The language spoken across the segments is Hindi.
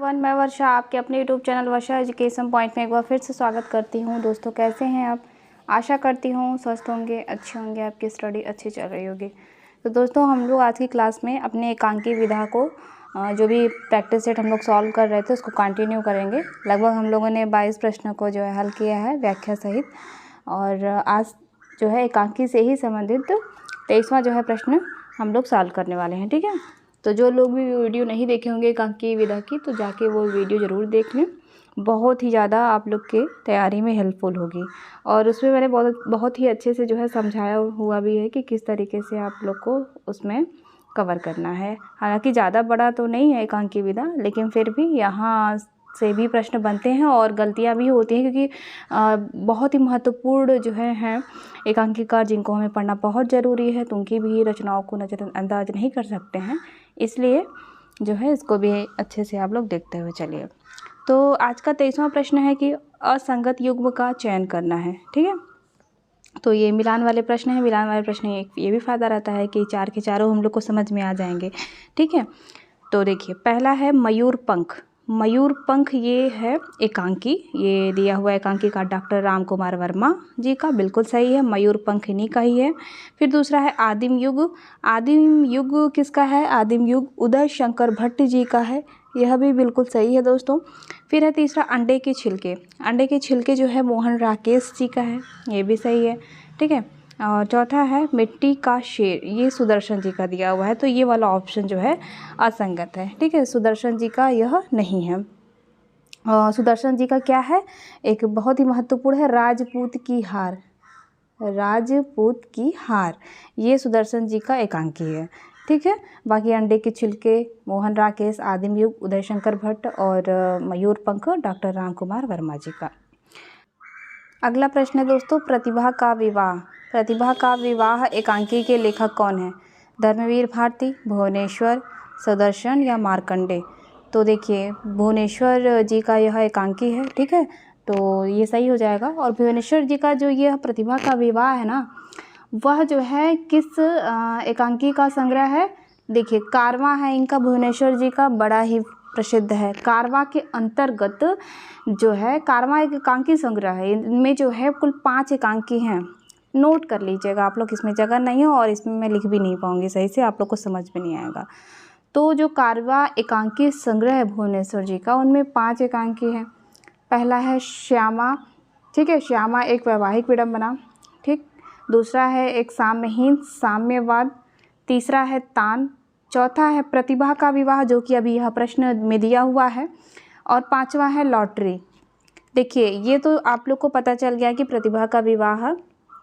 मैं वर्षा आपके अपने यूट्यूब चैनल वर्षा एजुकेशन पॉइंट में एक बार फिर से स्वागत करती हूं। दोस्तों कैसे हैं आप? आशा करती हूं स्वस्थ होंगे, अच्छे होंगे, आपकी स्टडी अच्छी चल रही होगी। तो दोस्तों हम लोग आज की क्लास में अपने एकांकी विधा को जो भी प्रैक्टिस सेट हम लोग सॉल्व कर रहे थे उसको कंटिन्यू करेंगे। लगभग हम लोगों ने 22 प्रश्नों को जो है हल किया है व्याख्या सहित, और आज जो है एकांकी से ही संबंधित 23वां जो है प्रश्न हम लोग सॉल्व करने वाले हैं। ठीक है, तो जो लोग भी वीडियो नहीं देखे होंगे एकांकी विधा की तो जाके वो वीडियो ज़रूर देख लें। बहुत ही ज़्यादा आप लोग के तैयारी में हेल्पफुल होगी, और उसमें मैंने बहुत ही अच्छे से जो है समझाया हुआ भी है कि किस तरीके से आप लोग को उसमें कवर करना है। हालांकि ज़्यादा बड़ा तो नहीं है एकांकी विधा, लेकिन फिर भी यहाँ से भी प्रश्न बनते हैं और गलतियाँ भी होती हैं, क्योंकि बहुत ही महत्वपूर्ण जो है एकांकिका जिनको हमें पढ़ना बहुत ज़रूरी है, तो उनकी भी रचनाओं को नज़रअंदाज नहीं कर सकते हैं। इसलिए जो है इसको भी अच्छे से आप लोग देखते हुए चलिए। तो आज का 23वां प्रश्न है कि असंगत युग्म का चयन करना है। ठीक है, तो ये मिलान वाले प्रश्न है। मिलान वाले प्रश्न ये भी फ़ायदा रहता है कि चार के चारों हम लोग को समझ में आ जाएंगे। ठीक है, तो देखिए पहला है मयूर पंख। मयूर पंख ये है एकांकी, ये दिया हुआ एकांकी का डॉक्टर राम कुमार वर्मा जी का, बिल्कुल सही है, मयूर पंख इन्हीं का ही है। फिर दूसरा है आदिम युग। आदिम युग किसका है? आदिम युग उदय शंकर भट्ट जी का है, यह भी बिल्कुल सही है दोस्तों। फिर है तीसरा अंडे के छिलके। अंडे के छिलके जो है मोहन राकेश जी का है, ये भी सही है। ठीक है, और चौथा है मिट्टी का शेर, ये सुदर्शन जी का दिया हुआ है, तो ये वाला ऑप्शन जो है असंगत है। ठीक है, सुदर्शन जी का यह नहीं है। सुदर्शन जी का क्या है? एक बहुत ही महत्वपूर्ण है राजपूत की हार। राजपूत की हार ये सुदर्शन जी का एकांकी है। ठीक है, बाकी अंडे के छिलके, मोहन राकेश, आदिम युग, उदय शंकर भट्ट और मयूर पंख डॉक्टर राम कुमार वर्मा जी का। अगला प्रश्न है दोस्तों प्रतिभा का विवाह। प्रतिभा का विवाह एकांकी के लेखक कौन है? धर्मवीर भारती, भुवनेश्वर, सुदर्शन या मार्कंडे? तो देखिए भुवनेश्वर जी का यह एकांकी है। ठीक है, तो ये सही हो जाएगा। और भुवनेश्वर जी का जो यह प्रतिभा का विवाह है ना, वह जो है किस एकांकी का संग्रह है? देखिए कारवां है इनका, भुवनेश्वर जी का बड़ा ही प्रसिद्ध है। कारवां के अंतर्गत जो है कारवां एक एकांकी संग्रह है, इनमें जो है कुल 5 एकांकी हैं। नोट कर लीजिएगा आप लोग, इसमें जगह नहीं हो और इसमें मैं लिख भी नहीं पाऊँगी सही से, आप लोग को समझ में नहीं आएगा। तो जो कारवां एकांकी संग्रह है भुवनेश्वर जी का, उनमें 5 एकांकी हैं। पहला है श्यामा। ठीक है, श्यामा एक वैवाहिक विडंबना। ठीक, दूसरा है एक साम्यहीन साम्यवाद। तीसरा है तान। चौथा है प्रतिभा का विवाह, जो कि अभी यह प्रश्न में दिया हुआ है। और 5वां है लॉटरी। देखिए ये तो आप लोग को पता चल गया कि प्रतिभा का विवाह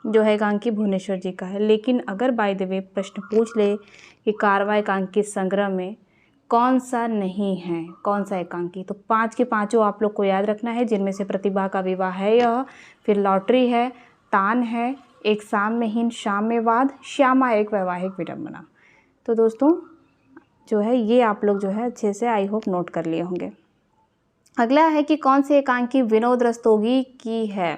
जो है एकांकी भुवनेश्वर जी का है, लेकिन अगर बाय द वे प्रश्न पूछ ले कि कारवां एकांकी संग्रह में कौन सा नहीं है, कौन सा एकांकी, तो 5 के पाँचों आप लोग को याद रखना है, जिनमें से प्रतिभा का विवाह है यह, फिर लॉटरी है, तान है, एक साम्यहीन साम्यवाद, श्यामा एक वैवाहिक विडंबना। तो दोस्तों जो है ये आप लोग जो है अच्छे से आई होप नोट कर लिए होंगे। अगला है कि कौन सी एकांकी विनोद रस्तोगी की है?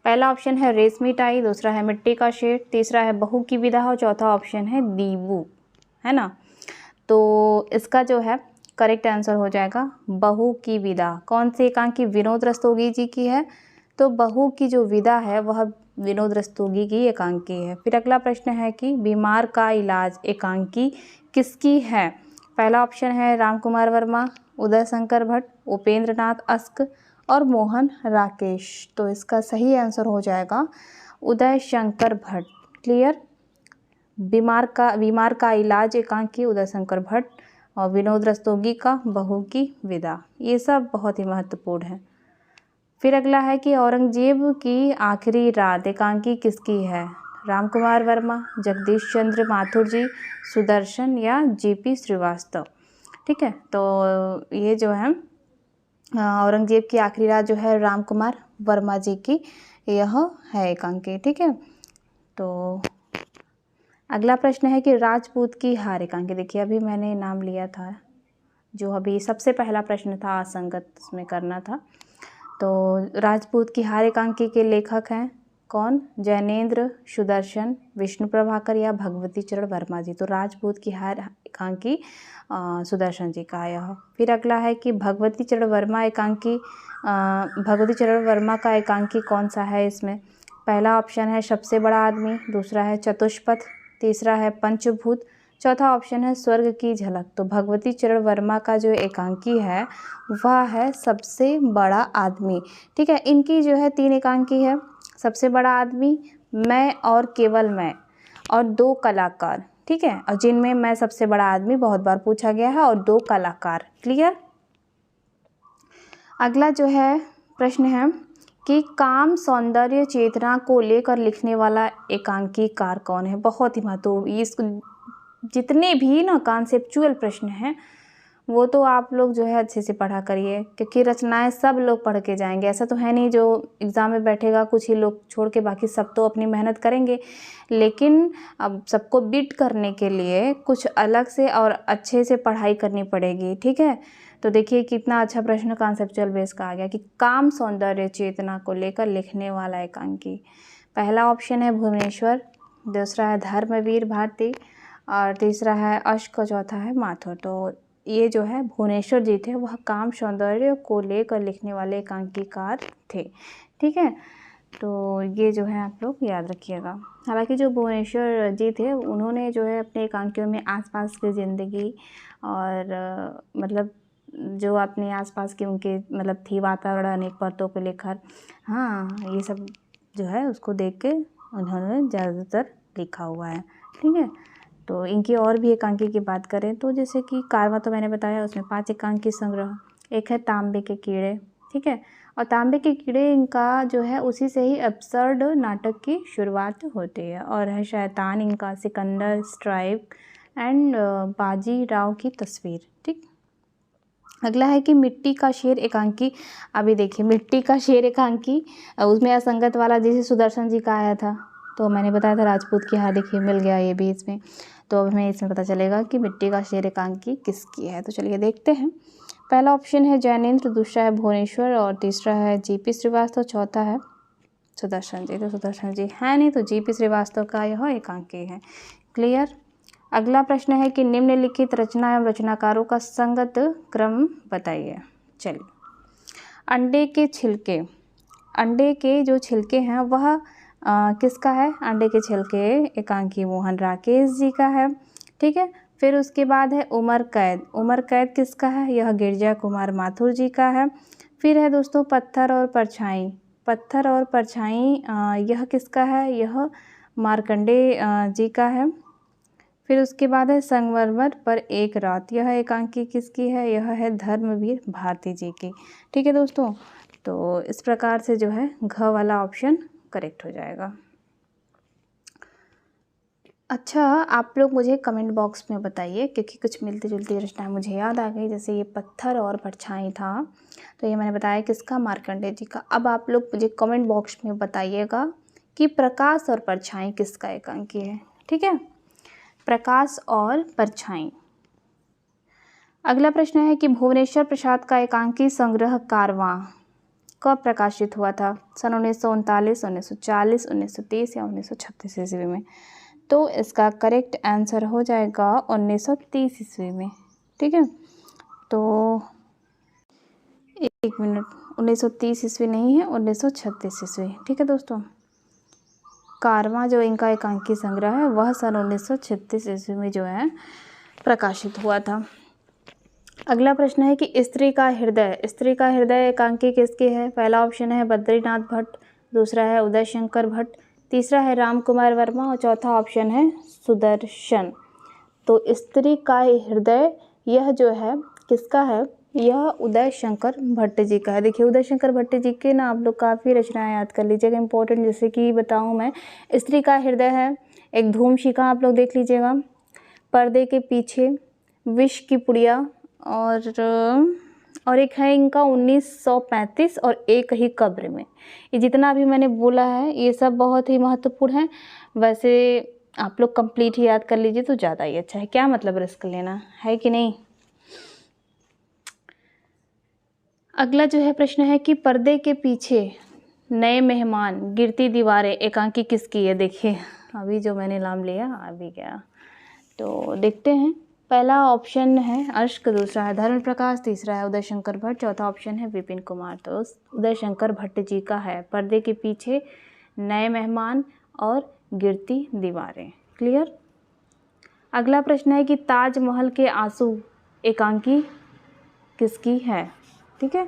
पहला ऑप्शन है रेशमी टाई, दूसरा है मिट्टी का शेर, तीसरा है बहू की विधा और चौथा ऑप्शन है दीवू, है ना। तो इसका जो है करेक्ट आंसर हो जाएगा बहू की विधा। कौन सी एकांकी विनोद रस्तोगी जी की है? तो बहू की जो विधा है वह विनोद रस्तोगी की एकांकी है। फिर अगला प्रश्न है कि बीमार का इलाज एकांकी किसकी है? पहला ऑप्शन है राम कुमार वर्मा, उदय शंकर भट्ट, उपेंद्र नाथ अस्क और मोहन राकेश। तो इसका सही आंसर हो जाएगा उदय शंकर भट्ट। क्लियर, बीमार का इलाज एकांकी उदय शंकर भट्ट और विनोद रस्तोगी का बहू की विदा, ये सब बहुत ही महत्वपूर्ण है। फिर अगला है कि औरंगजेब की आखिरी रात एकांकी किसकी है? राम कुमार वर्मा, जगदीश चंद्र माथुर जी, सुदर्शन या जीपी श्रीवास्तव? ठीक है, तो ये जो है औरंगजेब की आखिरी रात जो है राम कुमार वर्मा जी की यह है एकांकी। ठीक है, तो अगला प्रश्न है कि राजपूत की हार एकांकी। देखिए अभी मैंने नाम लिया था, जो अभी सबसे पहला प्रश्न था असंगत उसमें करना था। तो राजपूत की हार एकांकी के लेखक हैं कौन? जैनेन्द्र, सुदर्शन, विष्णु प्रभाकर या भगवती चरण वर्मा जी? तो राजपूत की हार एकांकी सुदर्शन जी का यह। फिर अगला है कि भगवती चरण वर्मा एकांकी, भगवती चरण वर्मा का एकांकी कौन सा है इसमें? पहला ऑप्शन है सबसे बड़ा आदमी, दूसरा है चतुष्पथ, तीसरा है पंचभूत, चौथा ऑप्शन है स्वर्ग की झलक। तो भगवती चरण वर्मा का जो एकांकी है वह है सबसे बड़ा आदमी। ठीक है, इनकी जो है 3 एकांकी है, सबसे बड़ा आदमी, मैं और केवल मैं, और 2 कलाकार। ठीक है, और जिनमें मैं सबसे बड़ा आदमी बहुत बार पूछा गया है और 2 कलाकार। क्लियर। अगला जो है प्रश्न है कि काम सौंदर्य चेतना को लेकर लिखने वाला एकांकीकार कौन है? बहुत ही महत्वपूर्ण, इसको जितने भी ना कॉन्सेप्चुअल प्रश्न हैं वो तो आप लोग जो है अच्छे से पढ़ा करिए, क्योंकि रचनाएं सब लोग पढ़ के जाएंगे। ऐसा तो है नहीं जो एग्ज़ाम में बैठेगा कुछ ही लोग छोड़ के बाकी सब तो अपनी मेहनत करेंगे, लेकिन अब सबको बीट करने के लिए कुछ अलग से और अच्छे से पढ़ाई करनी पड़ेगी। ठीक है, तो देखिए कितना अच्छा प्रश्न कॉन्सेप्चुअल बेस का आ गया कि काम सौंदर्य चेतना को लेकर लिखने वाला एकांकी। पहला ऑप्शन है भुवनेश्वर, दूसरा है धर्मवीर भारती, और तीसरा है अश्क, चौथा है माथुर। तो ये जो है भुवनेश्वर जी थे, वह काम सौंदर्य को लेकर लिखने वाले एकांकीकार थे। ठीक है, तो ये जो है आप लोग याद रखिएगा। हालांकि जो भुवनेश्वर जी थे उन्होंने जो है अपने एकांकियों में आसपास की ज़िंदगी और मतलब जो अपने आसपास की उनके मतलब थी वातावरण अनेक परतों को लेकर, हाँ ये सब जो है उसको देख के उन्होंने ज़्यादातर लिखा हुआ है। ठीक है, तो इनकी और भी एकांकी की बात करें तो जैसे कि कारवां तो मैंने बताया, उसमें 5 एकांकी संग्रह, एक है तांबे के कीड़े। ठीक है, और तांबे के कीड़े इनका जो है उसी से ही एब्सर्ड नाटक की शुरुआत होती है, और है शैतान इनका, सिकंदर, स्ट्राइक एंड बाजी राव की तस्वीर। ठीक, अगला है कि मिट्टी का शेर एकांकी। अभी देखिए मिट्टी का शेर एकांकी, उसमें असंगत वाला जैसे सुदर्शन जी का आया था, तो मैंने बताया था राजपूत की, हाँ देखिए मिल गया ये भी इसमें। तो अब हमें इसमें पता चलेगा कि मिट्टी का शेर एकांकी किसकी है। तो चलिए देखते हैं। पहला ऑप्शन है जैनेन्द्र, दूसरा है भुवनेश्वर, और तीसरा है जीपी श्रीवास्तव, चौथा है सुदर्शन जी। तो सुदर्शन जी है नहीं, तो जीपी श्रीवास्तव का यह एकांकी है। क्लियर। अगला प्रश्न है कि निम्नलिखित रचना एवं रचनाकारों का संगत क्रम बताइए। चलिए, अंडे के छिलके, अंडे के जो छिलके हैं वह किसका है? अंडे के छिलके एकांकी मोहन राकेश जी का है। ठीक है, फिर उसके बाद है उमर कैद, उमर कैद किसका है? यह गिरजा कुमार माथुर जी का है। फिर है दोस्तों पत्थर और परछाई, पत्थर और परछाई यह किसका है? यह मार्कंडे जी का है। फिर उसके बाद है संगमरमर पर एक रात, यह एकांकी किसकी है? यह है धर्मवीर भारती जी की। ठीक है दोस्तों, तो इस प्रकार से जो है घ वाला ऑप्शन करेक्ट हो जाएगा। अच्छा, आप लोग मुझे कमेंट बॉक्स में बताइए, क्योंकि कुछ मिलती जुलती रचनाएं मुझे याद आ गई, जैसे ये पत्थर और परछाई था, तो ये मैंने बताया किसका? मार्कंडेय जी का। अब आप लोग मुझे कमेंट बॉक्स में बताइएगा कि प्रकाश और परछाई किसका एकांकी है। ठीक है, प्रकाश और परछाई। अगला प्रश्न है कि भुवनेश्वर प्रसाद का एकांकी संग्रह कारवां कब प्रकाशित हुआ था? सन 1939, 1940, 1930 या 1936 ईस्वी में? तो इसका करेक्ट आंसर हो जाएगा 1930 ईस्वी में। ठीक है, तो एक मिनट, 1930 ईस्वी नहीं है, 1936 ईस्वी। ठीक है दोस्तों, कारवां जो इनका एकांकी संग्रह है वह सन 1936 ईस्वी में जो है प्रकाशित हुआ था। अगला प्रश्न है कि स्त्री का हृदय, स्त्री का हृदय एकांकी किसकी है? पहला ऑप्शन है बद्रीनाथ भट्ट, दूसरा है उदय शंकर भट्ट, तीसरा है राम कुमार वर्मा, और चौथा ऑप्शन है सुदर्शन। तो स्त्री का हृदय यह जो है किसका है? यह उदय शंकर भट्ट जी का है। देखिए उदय शंकर भट्ट जी के ना आप लोग काफ़ी रचनाएं याद कर लीजिएगा इंपॉर्टेंट, जैसे कि बताऊं मैं, स्त्री का हृदय है, एक धूमशिखा आप लोग देख लीजिएगा, पर्दे के पीछे, विष की पुड़िया, और एक है इनका 1935 और एक ही कब्र में। ये जितना भी मैंने बोला है ये सब बहुत ही महत्वपूर्ण है। वैसे आप लोग कंप्लीट ही याद कर लीजिए तो ज़्यादा ही अच्छा है, क्या मतलब रिस्क लेना है कि नहीं। अगला जो है प्रश्न है कि पर्दे के पीछे, नए मेहमान, गिरती दीवारें एकांकी किसकी है? देखिए अभी जो मैंने नाम लिया अभी क्या, तो देखते हैं पहला ऑप्शन है अश्क, दूसरा है धर्म प्रकाश, तीसरा है उदय शंकर भट्ट, चौथा ऑप्शन है विपिन कुमार। तो उदय शंकर भट्ट जी का है पर्दे के पीछे, नए मेहमान और गिरती दीवारें। क्लियर। अगला प्रश्न है कि ताजमहल के आंसू एकांकी किसकी है? ठीक है,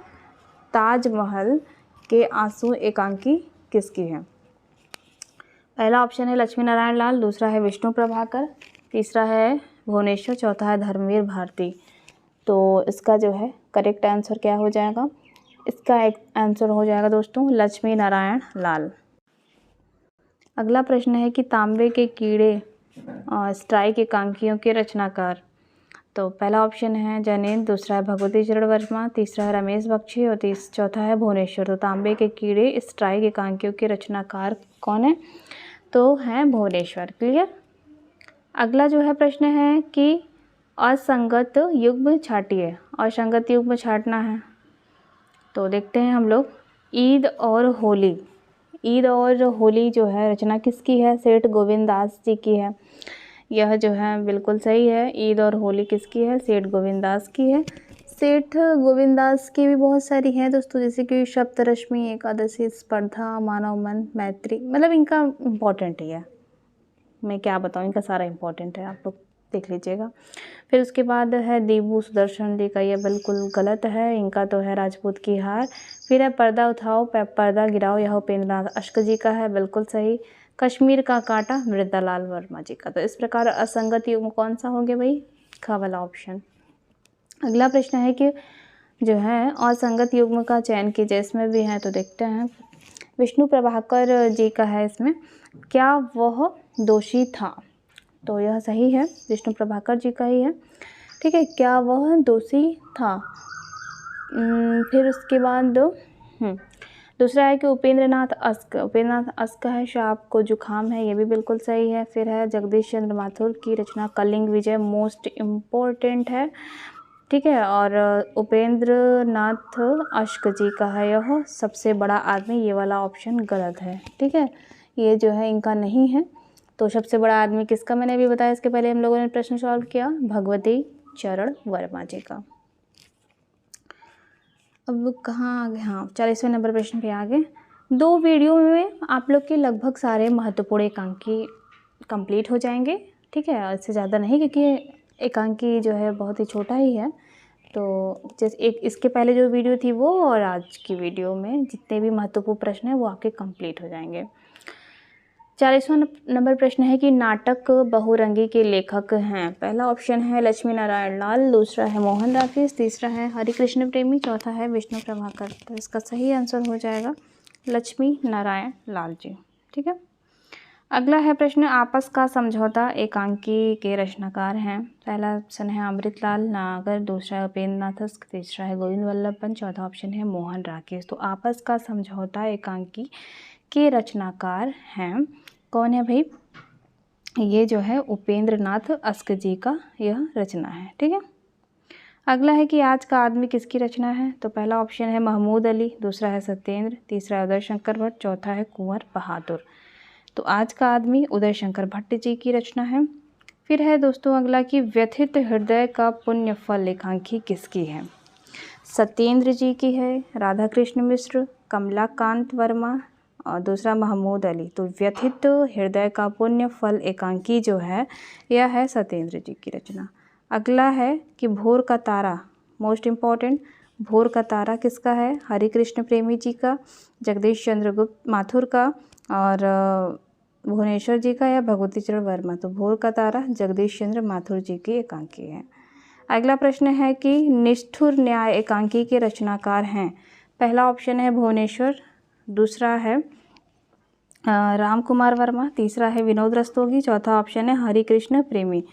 ताजमहल के आंसू एकांकी किसकी है? पहला ऑप्शन है लक्ष्मी नारायण लाल, दूसरा है विष्णु प्रभाकर, तीसरा है भुवनेश्वर, चौथा है धर्मवीर भारती। तो इसका जो है करेक्ट आंसर क्या हो जाएगा? इसका एक आंसर हो जाएगा दोस्तों लक्ष्मी नारायण लाल। अगला प्रश्न है कि तांबे के कीड़े स्ट्राइक एकांकियों के रचनाकार। तो पहला ऑप्शन है जैनेन्द्र, दूसरा है भगवती चरण वर्मा, तीसरा है रमेश बख्शी और चौथा है भुवनेश्वर। तो तांबे के कीड़े स्ट्राइक एकांकियों के रचनाकार कौन है? तो हैं भुवनेश्वर। क्लियर। अगला जो है प्रश्न है कि असंगत युग्म छाटिए, असंगत युग्म छाटना है। तो देखते हैं हम लोग। ईद और होली, ईद और होली जो है रचना किसकी है? सेठ गोविंददास जी की है। यह जो है बिल्कुल सही है। ईद और होली किसकी है? सेठ गोविंददास की है। सेठ गोविंददास की भी बहुत सारी हैं दोस्तों, जैसे कि सप्तरश्मि, एकादशी, स्पर्धा, मानव मन, मैत्री, मतलब इनका इम्पॉर्टेंट ही है। मैं क्या बताऊँ, इनका सारा इम्पॉर्टेंट है, आप लोग देख लीजिएगा। फिर उसके बाद है दीबू सुदर्शन जी का, ये बिल्कुल गलत है। इनका तो है राजपूत की हार। फिर है पर्दा उठाओ पर्दा गिराओ, यह उपेंद्रनाथ अश्क जी का है, बिल्कुल सही। कश्मीर का कांटा मृदालाल वर्मा जी का। तो इस प्रकार असंगत युग्म कौन सा हो गया भाई? ख वाला ऑप्शन। अगला प्रश्न है कि जो है असंगत युग्म का चयन कीजिए, इसमें भी है तो देखते हैं। विष्णु प्रभाकर जी का है इसमें, क्या वह दोषी था? तो यह सही है, विष्णु प्रभाकर जी का ही है। ठीक है, क्या वह दोषी था। फिर उसके बाद दूसरा है कि उपेंद्रनाथ अश्क, उपेंद्रनाथ अश्क है, शाप को जुकाम है, ये भी बिल्कुल सही है। फिर है जगदीश चंद्र माथुर की रचना कलिंग विजय, मोस्ट इम्पोर्टेंट है। ठीक है, और उपेंद्रनाथ अश्क जी का है यह सबसे बड़ा आदमी, ये वाला ऑप्शन गलत है। ठीक है, ये जो है इनका नहीं है। तो सबसे बड़ा आदमी किसका मैंने अभी बताया, इसके पहले हम लोगों ने प्रश्न सॉल्व किया, भगवती चरण वर्मा जी का। अब कहाँ आ गए? हाँ, 40वें नंबर प्रश्न पे आ गए। 2 वीडियो में आप लोग के लगभग सारे महत्वपूर्ण एकांकी कंप्लीट हो जाएंगे। ठीक है, इससे ज़्यादा नहीं, क्योंकि एकांकी जो है बहुत ही छोटा ही है। तो जैसे एक इसके पहले जो वीडियो थी वो और आज की वीडियो में जितने भी महत्वपूर्ण प्रश्न हैं वो आपके कंप्लीट हो जाएंगे। 40वां नंबर प्रश्न है कि नाटक बहुरंगी के लेखक हैं। पहला ऑप्शन है लक्ष्मी नारायण लाल, दूसरा है मोहन राकेश, तीसरा है हरिकृष्ण प्रेमी, चौथा है विष्णु प्रभाकर। तो इसका सही आंसर हो जाएगा लक्ष्मी नारायण लाल जी। ठीक है, अगला है प्रश्न आपस का समझौता एकांकी के रचनाकार हैं। पहला ऑप्शन है अमृतलाल नागर, दूसरा है उपेंद्रनाथ अश्क, तीसरा है गोविंद वल्लभ पंत, चौथा ऑप्शन है मोहन राकेश। तो आपस का समझौता एकांकी के रचनाकार हैं, कौन है भाई? ये जो है उपेंद्रनाथ अश्क जी का यह रचना है। ठीक है, अगला है कि आज का आदमी किसकी रचना है। तो पहला ऑप्शन है महमूद अली, दूसरा है सत्येंद्र, तीसरा है उदय शंकर भट्ट, चौथा है कुंवर बहादुर। तो आज का आदमी उदय शंकर भट्ट जी की रचना है। फिर है दोस्तों अगला कि व्यथित हृदय का पुण्य फल एकांकी किसकी है। सत्येंद्र जी की है, राधा कृष्ण मिश्र, कमलाकांत वर्मा और दूसरा महमूद अली। तो व्यथित हृदय का पुण्य फल एकांकी जो है यह है सत्येंद्र जी की रचना। अगला है कि भोर का तारा, मोस्ट इम्पॉर्टेंट, भोर का तारा किसका है? हरिकृष्ण प्रेमी जी का, जगदीश चंद्र गुप्त माथुर का और भुवनेश्वर जी का या भगवती चरण वर्मा। तो भोर का तारा जगदीश चंद्र माथुर जी की एकांकी है। अगला प्रश्न है कि निष्ठुर न्याय एकांकी के रचनाकार हैं। पहला ऑप्शन है भुवनेश्वर, दूसरा है राम कुमार वर्मा, तीसरा है विनोद रस्तोगी, चौथा ऑप्शन है हरिकृष्ण प्रेमी।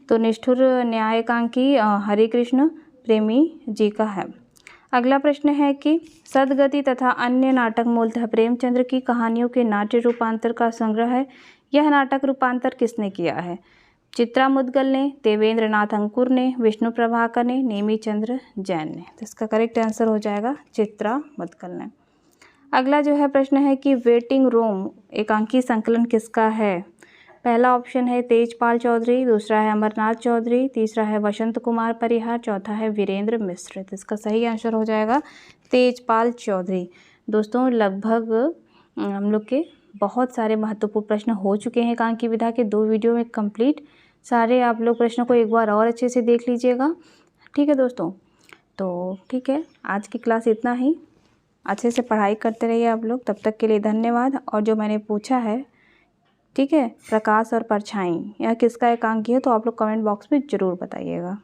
तो निष्ठुर न्याय एकांकी हरिकृष्ण प्रेमी जी का है। अगला प्रश्न है कि सदगति तथा अन्य नाटक मूलतः प्रेमचंद्र की कहानियों के नाट्य रूपांतर का संग्रह है। यह नाटक रूपांतर किसने किया है? चित्रा मुद्गल ने, देवेंद्र नाथ अंकुर ने, विष्णु प्रभाकर ने, नेमीचंद्र जैन ने। तो इसका करेक्ट आंसर हो जाएगा चित्रा मुद्गल ने। अगला जो है प्रश्न है कि वेटिंग रूम एकांकी संकलन किसका है। पहला ऑप्शन है तेजपाल चौधरी, दूसरा है अमरनाथ चौधरी, तीसरा है वसंत कुमार परिहार, चौथा है वीरेंद्र मिश्र। तो इसका सही आंसर हो जाएगा तेजपाल चौधरी। दोस्तों लगभग हम लोग के बहुत सारे महत्वपूर्ण प्रश्न हो चुके हैं एकांकी विधा के 2 वीडियो में कंप्लीट। सारे आप लोग प्रश्नों को एक बार और अच्छे से देख लीजिएगा, ठीक है दोस्तों। तो ठीक है, आज की क्लास इतना ही। अच्छे से पढ़ाई करते रहिए आप लोग। तब तक के लिए धन्यवाद। और जो मैंने पूछा है, ठीक है, प्रकाश और परछाई यह किसका एकांकी है, तो आप लोग कमेंट बॉक्स में ज़रूर बताइएगा।